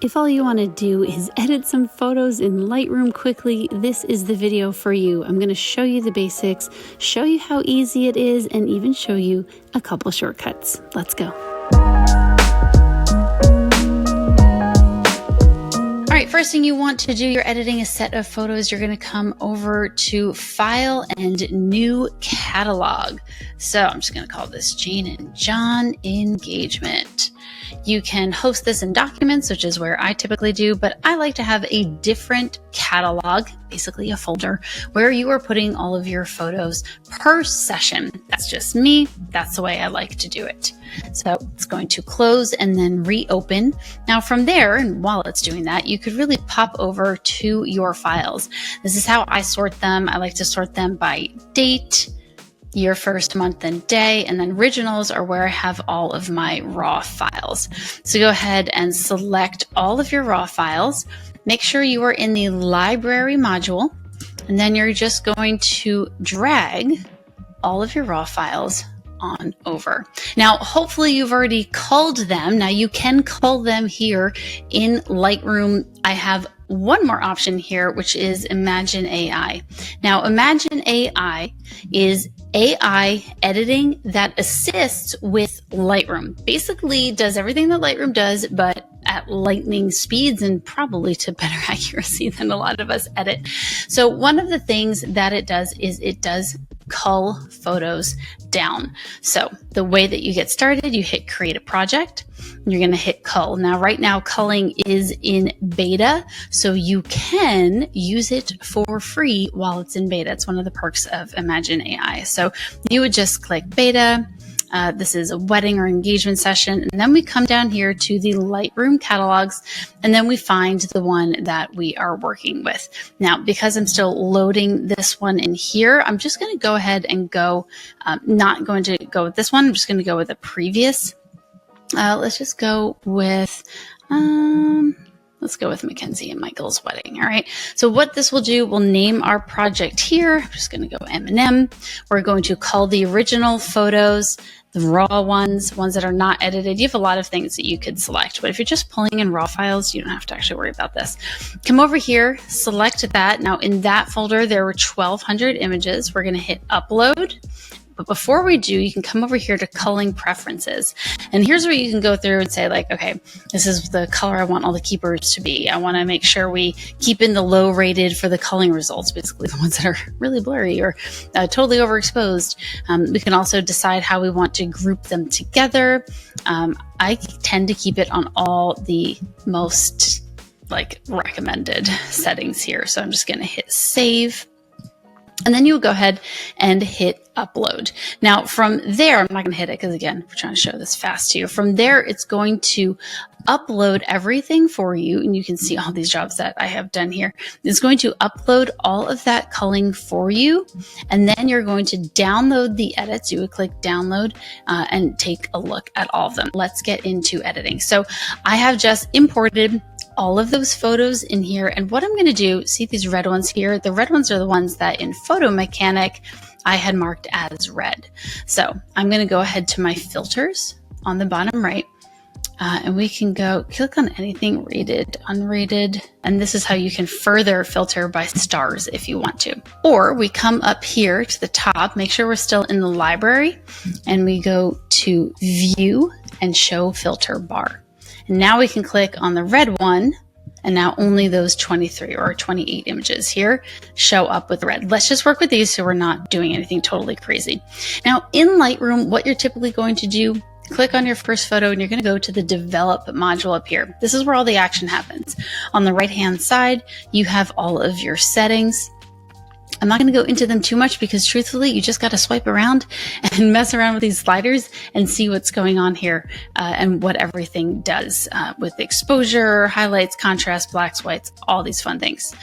If all you want to do is edit some photos in Lightroom quickly, this is the video for you. I'm going to show you the basics, show you how easy it is, and even show you a couple shortcuts. Let's go. All right, first thing you want to do, you're editing a set of photos, you're going to come over to File and New Catalog. So I'm just going to call this Jane and John Engagement. You can host this in Documents, which is where I typically do, but I like to have a different catalog, basically a folder, where you are putting all of your photos per session. That's just me. That's the way I like to do it. So it's going to close and then reopen. Now from there, and while it's doing that, you could really pop over to your files. This is how I sort them. I like to sort them by date, year, first, month, and day, and then originals are where I have all of my raw files. So go ahead and select all of your raw files. Make sure you are in the library module, and then you're just going to drag all of your raw files on over. Now, hopefully you've already culled them. Now you can cull them here in Lightroom. I have one more option here, which is Imagen AI. Now, Imagen AI is AI editing that assists with Lightroom. Basically does everything that Lightroom does, but at lightning speeds and probably to better accuracy than a lot of us edit. So one of the things that it does is it does cull photos down. So the way that you get started, you hit create a project, you're going to hit cull. Now, right now, culling is in beta, so you can use it for free while it's in beta. It's one of the perks of Imagen AI. So you would just click beta. This is a wedding or engagement session. And then we come down here to the Lightroom catalogs, and then we find the one that we are working with. Now, because I'm still loading this one in here, I'm just going to go ahead and go, not going to go with this one. I'm just going to go with a previous. Let's just go with, let's go with Mackenzie and Michael's wedding. All right. So what this will do, we'll name our project here. I'm just going to go M&M. We're going to call the original photos, the raw ones that are not edited. You have a lot of things that you could select, but if you're just pulling in raw files, you don't have to actually worry about this. Come over here, select that. Now in that folder, there were 1,200 images. We're going to hit upload. But before we do, you can come over here to culling preferences. And here's where you can go through and say like, okay, this is the color I want all the keepers to be. I want to make sure we keep in the low rated for the culling results, basically the ones that are really blurry or totally overexposed. We can also decide how we want to group them together. I tend to keep it on all the most like recommended settings here. So I'm just going to hit save. And then you would go ahead and hit upload. Now from there, I'm not going to hit it because again, we're trying to show this fast to you. From there, it's going to upload everything for you. And you can see all these jobs that I have done here. It's going to upload all of that culling for you. And then you're going to download the edits. You would click download and take a look at all of them. Let's get into editing. So I have just imported all of those photos in here. And what I'm going to do, see these red ones here? The red ones are the ones that in Photo Mechanic, I had marked as red. So I'm going to go ahead to my filters on the bottom right. And we can go click on anything rated, unrated. And this is how you can further filter by stars if you want to. Or we come up here to the top, make sure we're still in the library, and we go to view and show filter bar. And now we can click on the red one, and now only those 23 or 28 images here show up with red. Let's just work with these so we're not doing anything totally crazy. Now in Lightroom, what you're typically going to do, click on your first photo and you're going to go to the develop module up here. This is where all the action happens. On the right hand side, you have all of your settings. I'm not going to go into them too much because truthfully, you just got to swipe around and mess around with these sliders and see what's going on here and what everything does with exposure, highlights, contrast, blacks, whites, all these fun things.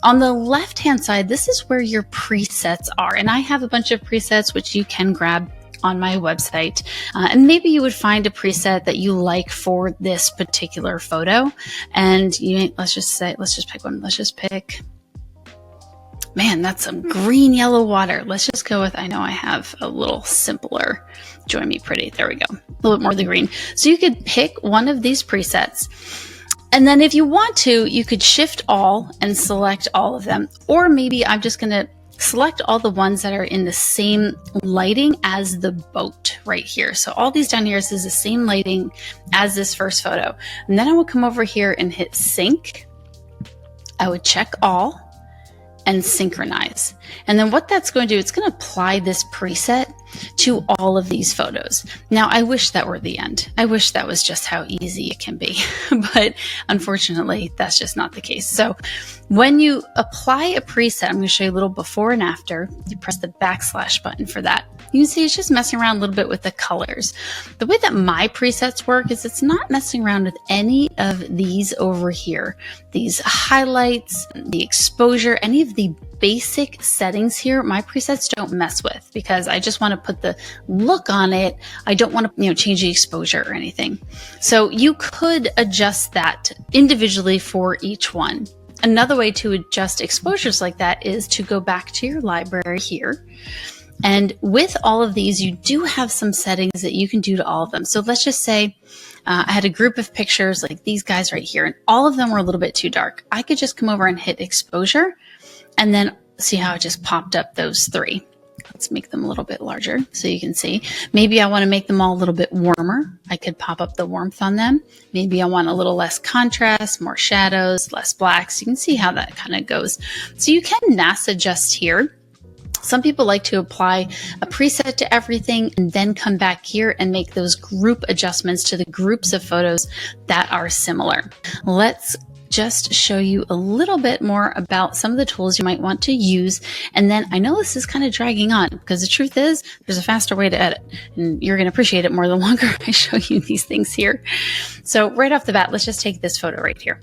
On the left-hand side, this is where your presets are. And I have a bunch of presets which you can grab on my website. And maybe you would find a preset that you like for this particular photo. And let's just pick one. Let's just pick, man, that's some green yellow water. Let's just go with, I know I have a little simpler, Join Me Pretty. There we go. A little bit more of the green. So you could pick one of these presets And then if you want to, you could shift all and select all of them. Or maybe I'm just going to select all the ones that are in the same lighting as the boat right here. So all these down here is the same lighting as this first photo. And then I will come over here and hit sync. I would check all and synchronize. And then what that's going to do, it's going to apply this preset to all of these photos. Now, I wish that were the end. I wish that was just how easy it can be, but unfortunately, that's just not the case. So when you apply a preset, I'm going to show you a little before and after. You press the backslash button for that. You can see it's just messing around a little bit with the colors. The way that my presets work is it's not messing around with any of these over here. These highlights, the exposure, any of the basic settings here, my presets don't mess with because I just want to put the look on it. I don't want to, change the exposure or anything. So you could adjust that individually for each one. Another way to adjust exposures like that is to go back to your library here. And with all of these, you do have some settings that you can do to all of them. So let's just say I had a group of pictures like these guys right here, and all of them were a little bit too dark. I could just come over and hit exposure and then see how it just popped up those three. Let's make them a little bit larger so you can see. Maybe I want to make them all a little bit warmer. I could pop up the warmth on them. Maybe I want a little less contrast, more shadows, less blacks. You can see how that kind of goes. So you can mass adjust here. Some people like to apply a preset to everything and then come back here and make those group adjustments to the groups of photos that are similar. Let's just show you a little bit more about some of the tools you might want to use. And then I know this is kind of dragging on because the truth is there's a faster way to edit and you're going to appreciate it more the longer I show you these things here. So right off the bat, let's just take this photo right here.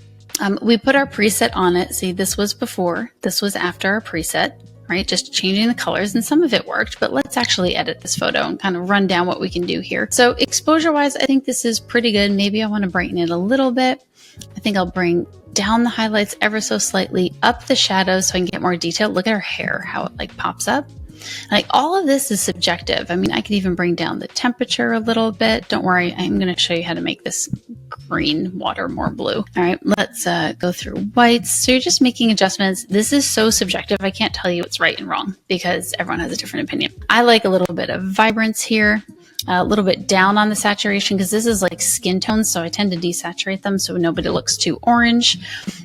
We put our preset on it. See, this was before, this was after our preset. Right? Just changing the colors, and some of it worked, but let's actually edit this photo and kind of run down what we can do here. So exposure wise, I think this is pretty good. Maybe I want to brighten it a little bit. I think I'll bring down the highlights ever so slightly, up the shadows so I can get more detail. Look at her hair, how it like pops up. Like all of this is subjective. I mean, I could even bring down the temperature a little bit. Don't worry, I'm going to show you how to make this green water more blue. All right, let's go through whites. So you're just making adjustments. This is so subjective. I can't tell you what's right and wrong because everyone has a different opinion. I like a little bit of vibrance here. A little bit down on the saturation because this is like skin tones, so I tend to desaturate them so nobody looks too orange.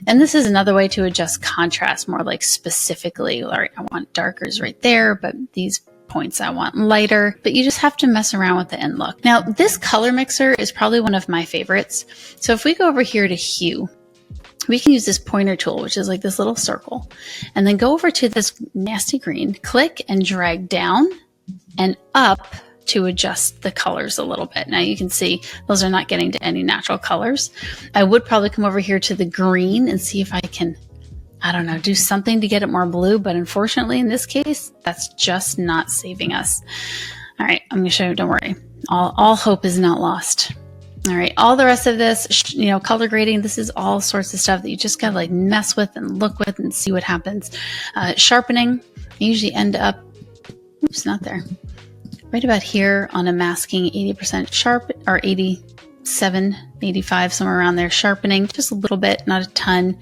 And this is another way to adjust contrast more like specifically. All right, I want darkers right there, but these points I want lighter, but you just have to mess around with the end look. Now, this color mixer is probably one of my favorites. So if we go over here to hue, we can use this pointer tool, which is like this little circle, and then go over to this nasty green, click and drag down and up to adjust the colors a little bit. Now you can see those are not getting to any natural colors. I would probably come over here to the green and see if I can, I don't know, do something to get it more blue, but unfortunately in this case, that's just not saving us. All right, I'm gonna show you, don't worry. All hope is not lost. All right, all the rest of this, color grading, this is all sorts of stuff that you just gotta like mess with and look with and see what happens. Sharpening, I usually end up, oops, not there. Right about here on a masking 80% sharp, or 87, 85, somewhere around there, sharpening just a little bit, not a ton.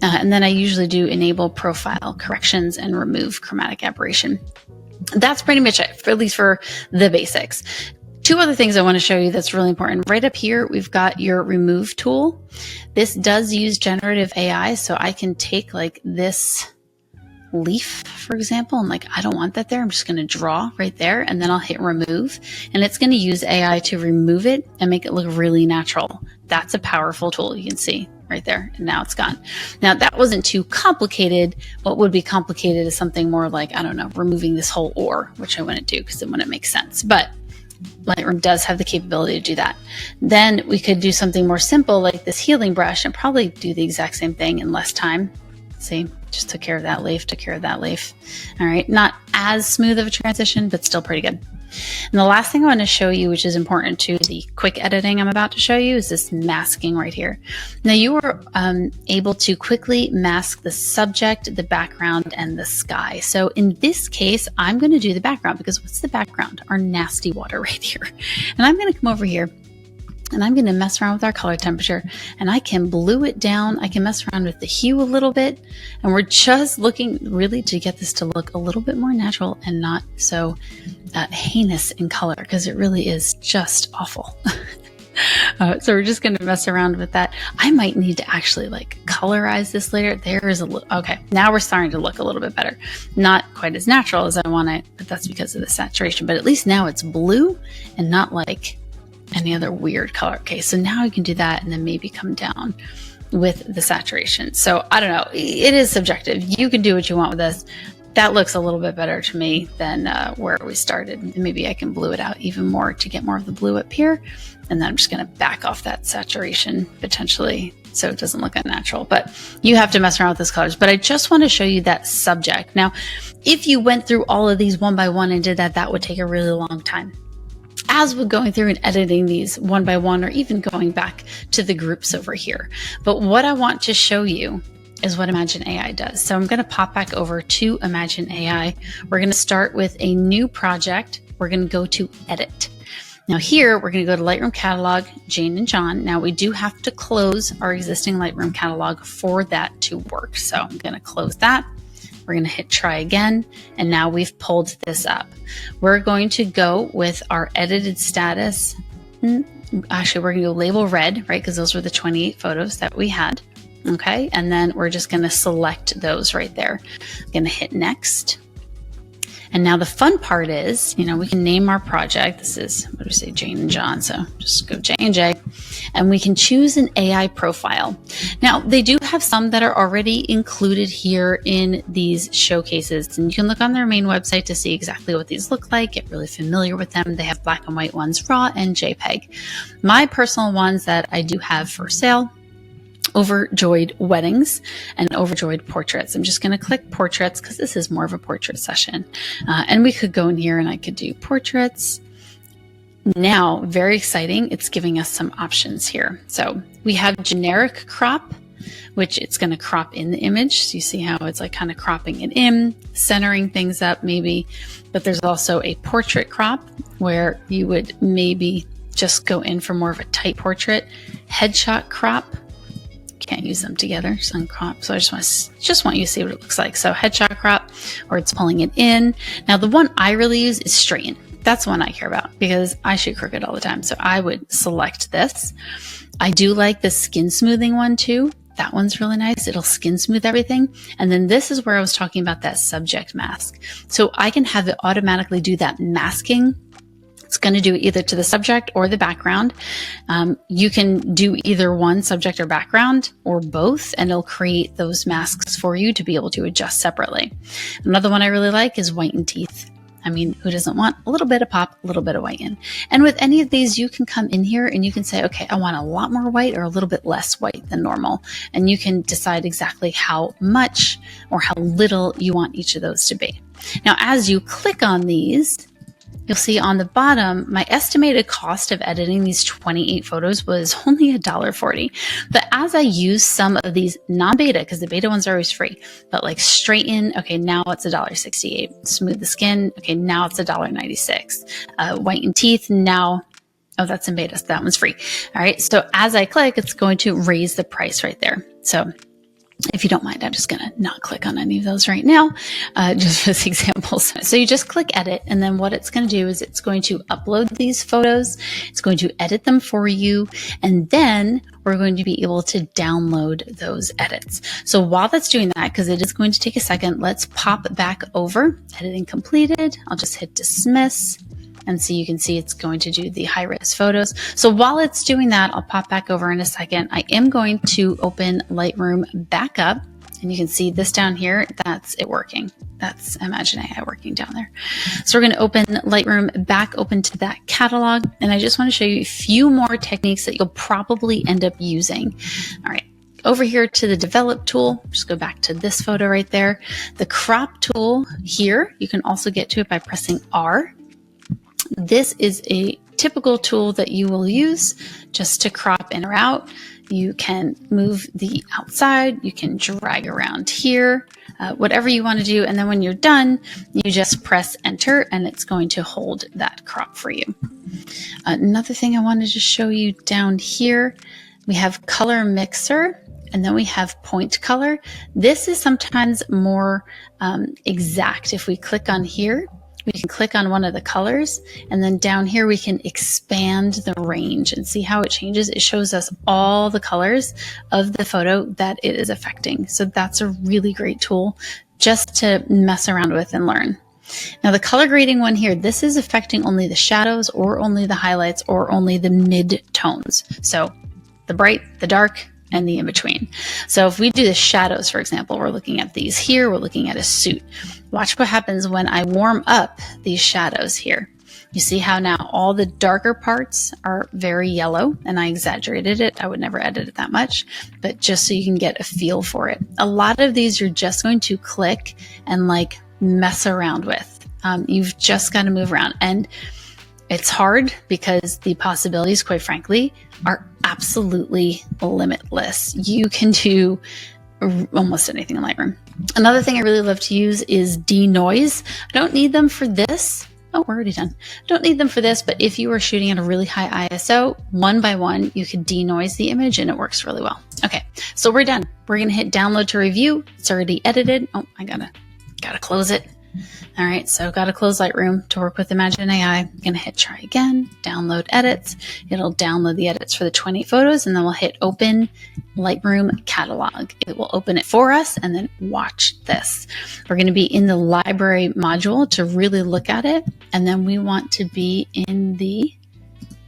And then I usually do enable profile corrections and remove chromatic aberration. That's pretty much it, at least for the basics. Two other things I want to show you that's really important. Right up here, we've got your remove tool. This does use generative AI, so I can take like this leaf, for example, and like, I don't want that there. I'm just going to draw right there and then I'll hit remove and it's going to use AI to remove it and make it look really natural. That's a powerful tool. You can see right there and now it's gone. Now that wasn't too complicated. What would be complicated is something more like, I don't know, removing this whole or, which I wouldn't do because it wouldn't make sense. But Lightroom does have the capability to do that. Then we could do something more simple like this healing brush and probably do the exact same thing in less time. See, just took care of that leaf, took care of that leaf. All right, not as smooth of a transition, but still pretty good. And the last thing I want to show you, which is important to the quick editing I'm about to show you, is this masking right here. Now you are able to quickly mask the subject, the background, and the sky. So in this case, I'm going to do the background because what's the background? Our nasty water right here. And I'm going to come over here And I'm going to mess around with our color temperature, and I can blue it down. I can mess around with the hue a little bit. And we're just looking really to get this to look a little bit more natural and not so heinous in color, because it really is just awful. So we're just going to mess around with that. I might need to actually like colorize this later. There is a little, okay, now we're starting to look a little bit better. Not quite as natural as I want it, but that's because of the saturation. But at least now it's blue and not like any other weird color. Okay, so now I can do that and then maybe come down with the saturation. So I don't know. It is subjective. You can do what you want with this. That looks a little bit better to me than where we started. Maybe I can blue it out even more to get more of the blue up here. And then I'm just going to back off that saturation potentially so it doesn't look unnatural. But you have to mess around with those colors. But I just want to show you that subject. Now, if you went through all of these one by one and did that, that would take a really long time. As we're going through and editing these one by one, or even going back to the groups over here. But what I want to show you is what Imagen AI does. So I'm going to pop back over to Imagen AI. We're going to start with a new project. We're going to go to Edit. Now here, we're going to go to Lightroom Catalog, Jane and John. Now we do have to close our existing Lightroom Catalog for that to work. So I'm going to close that. We're going to hit try again. And now we've pulled this up. We're going to go with our edited status. Actually, we're going to go label red, right? Because those were the 28 photos that we had. Okay. And then we're just going to select those right there. I'm going to hit next. And now the fun part is, you know, we can name our project. This is, what do we say, Jane and John. So just go J&J, and we can choose an AI profile. Now they do have some that are already included here in these showcases, and you can look on their main website to see exactly what these look like, get really familiar with them. They have black and white ones, RAW and JPEG. My personal ones that I do have for sale: Overjoyed Weddings and Overjoyed Portraits. I'm just going to click Portraits because this is more of a portrait session. And we could go in here and I could do portraits. Now, very exciting, it's giving us some options here. So we have generic crop, which it's going to crop in the image. So you see how it's like kind of cropping it in, centering things up maybe. But there's also a portrait crop where you would maybe just go in for more of a tight portrait. Headshot crop. Can't use them together, sun crop. So I just want you to see what it looks like. So headshot crop, or it's pulling it in. Now the one I really use is straighten. That's the one I care about because I shoot crooked all the time. So I would select this. I do like the skin smoothing one too. That one's really nice. It'll skin smooth everything. And then this is where I was talking about that subject mask. So I can have it automatically do that masking. It's going to do it either to the subject or the background. You can do either one, subject or background, or both, and it'll create those masks for you to be able to adjust separately. Another one I really like is whiten teeth. I mean, who doesn't want a little bit of pop, a little bit of whiten? And with any of these, you can come in here and you can say, okay, I want a lot more white or a little bit less white than normal. And you can decide exactly how much or how little you want each of those to be. Now, as you click on these, you'll see on the bottom, my estimated cost of editing these 28 photos was only $1.40. But as I use some of these non-beta, because the beta ones are always free, but like straighten, okay, now it's $1.68. Smooth the skin, okay, now it's $1.96. Whiten teeth, now, oh, that's in beta, so that one's free. All right, so as I click, it's going to raise the price right there. So if you don't mind, I'm just going to not click on any of those right now, just as examples. So you just click edit, and then what it's going to do is it's going to upload these photos. It's going to edit them for you. And then we're going to be able to download those edits. So while that's doing that, because it is going to take a second, let's pop back over. Editing completed. I'll just hit dismiss. And so you can see it's going to do the high-res photos. So while it's doing that, I'll pop back over in a second. I am going to open Lightroom back up. And you can see this down here, that's it working. That's Imagen AI working down there. So we're going to open Lightroom back open to that catalog. And I just want to show you a few more techniques that you'll probably end up using. All right. Over here to the develop tool, just go back to this photo right there. The crop tool here, you can also get to it by pressing R. This is a typical tool that you will use just to crop in or out. You can move the outside, you can drag around here, whatever you want to do. And then when you're done, you just press enter and it's going to hold that crop for you. Another thing I wanted to show you down here, we have color mixer, and then we have point color. This is sometimes more exact. If we click on here, we can click on one of the colors, and then down here we can expand the range and see how it changes. It shows us all the colors of the photo that it is affecting. So that's a really great tool just to mess around with and learn. Now the color grading one here, this is affecting only the shadows or only the highlights or only the mid tones. So the bright, the dark, and the in-between. So if we do the shadows, for example, we're looking at these here, we're looking at a suit. Watch what happens when I warm up these shadows here. You see how now all the darker parts are very yellow, and I exaggerated it. I would never edit it that much, but just so you can get a feel for it. A lot of these you're just going to click and like mess around with. You've just got to move around, and it's hard because the possibilities, quite frankly, are absolutely limitless. You can do almost anything in Lightroom. Another thing I really love to use is denoise. I don't need them for this. Oh, we're already done. Don't need them for this, but if you are shooting at a really high ISO, one by one, you could denoise the image and it works really well. Okay, so we're done. We're gonna hit download to review. It's already edited. Oh, I gotta close it. All right, so got to close Lightroom to work with Imagen AI. I'm going to hit try again, download edits. It'll download the edits for the 20 photos, and then we'll hit open Lightroom catalog. It will open it for us, and then watch this. We're going to be in the library module to really look at it, and then we want to be in the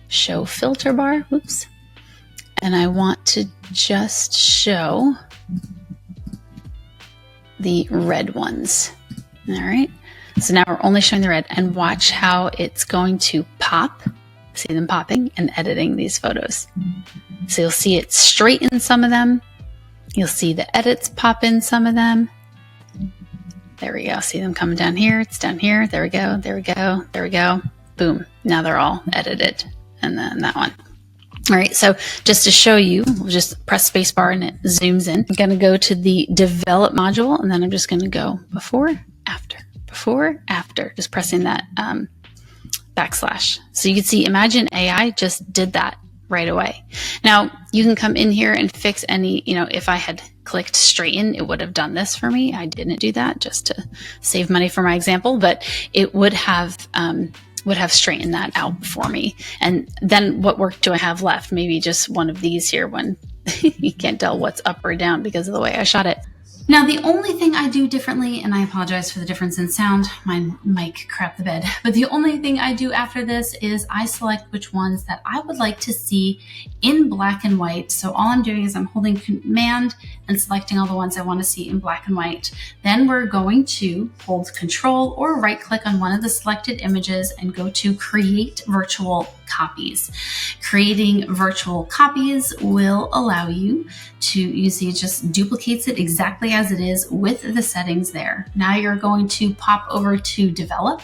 show filter bar. Oops. And I want to just show the red ones. All right, so now we're only showing the red, and watch how it's going to pop. See them popping and editing these photos. So you'll see it straighten some of them. You'll see the edits pop in some of them. There we go. See them coming down here. It's down here. There we go. There we go. There we go. Boom. Now they're all edited. And then that one. All right, so just to show you, we'll just press spacebar and it zooms in. I'm going to go to the develop module, and then I'm just going to go before, after, just pressing that backslash. So you can see Imagen AI just did that right away. Now you can come in here and fix any, if I had clicked straighten, it would have done this for me. I didn't do that just to save money for my example, but it would have straightened that out for me. And then what work do I have left? Maybe just one of these here when you can't tell what's up or down because of the way I shot it. Now, the only thing I do differently, and I apologize for the difference in sound, my mic crapped the bed, but the only thing I do after this is I select which ones that I would like to see in black and white. So all I'm doing is I'm holding Command and selecting all the ones I want to see in black and white. Then we're going to hold Control or right click on one of the selected images and go to Create Virtual Copies. Creating virtual copies will allow you to see it just duplicates it exactly as it is with the settings there. Now you're going to pop over to develop,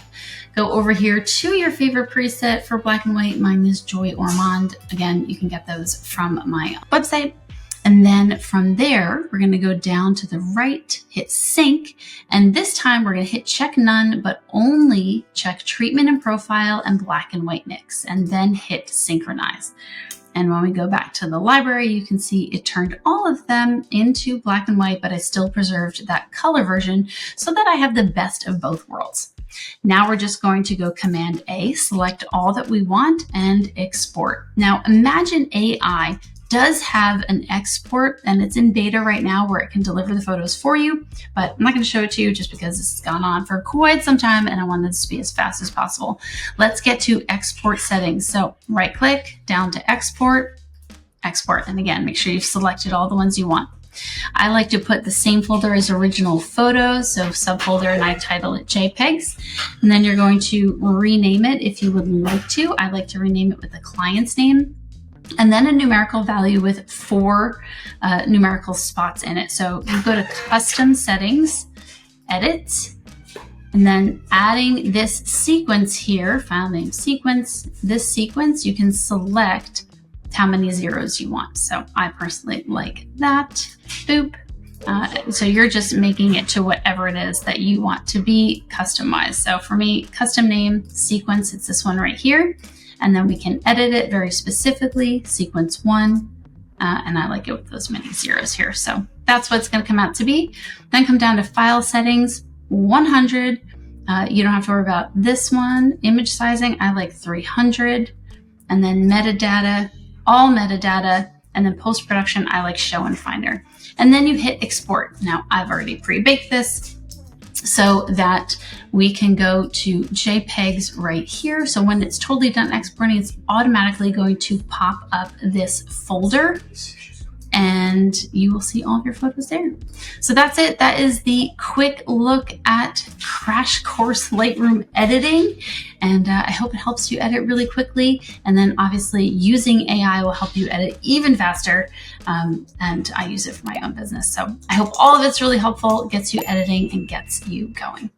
go over here to your favorite preset for black and white. Mine is Joy Ormond. Again, you can get those from my website. And then from there, we're going to go down to the right, hit sync. And this time we're going to hit check none, but only check treatment and profile and black and white mix, and then hit synchronize. And when we go back to the library, you can see it turned all of them into black and white, but I still preserved that color version so that I have the best of both worlds. Now we're just going to go Command A, select all that we want, and export. Now Imagen AI does have an export, and it's in beta right now where it can deliver the photos for you, but I'm not going to show it to you just because this has gone on for quite some time and I want this to be as fast as possible. Let's get to export settings. So right click down to export, and again, make sure you've selected all the ones you want. I like to put the same folder as original photos, so subfolder, and I title it JPEGs. And then you're going to rename it if you would like to. I like to rename it with the client's name, and then a numerical value with 4 numerical spots in it. So you go to custom settings, edit, and then adding this sequence here, file name sequence, this sequence, you can select how many zeros you want. So I personally like that, boop. So you're just making it to whatever it is that you want to be customized. So for me, custom name sequence, it's this one right here. and then we can edit it very specifically, sequence 1, and I like it with those many zeros here. So that's what it's going to come out to be. Then come down to file settings, 100. You don't have to worry about this one. Image sizing, I like 300. And then metadata, all metadata. And then post-production, I like show and finder. And then you hit export. Now, I've already pre-baked this so that we can go to JPEGs right here. So when it's totally done exporting, it's automatically going to pop up this folder, and you will see all of your photos there. So that's it. That is the quick look at Crash Course Lightroom editing. And I hope it helps you edit really quickly. And then obviously using AI will help you edit even faster. And I use it for my own business. So I hope all of it's really helpful, gets you editing and gets you going.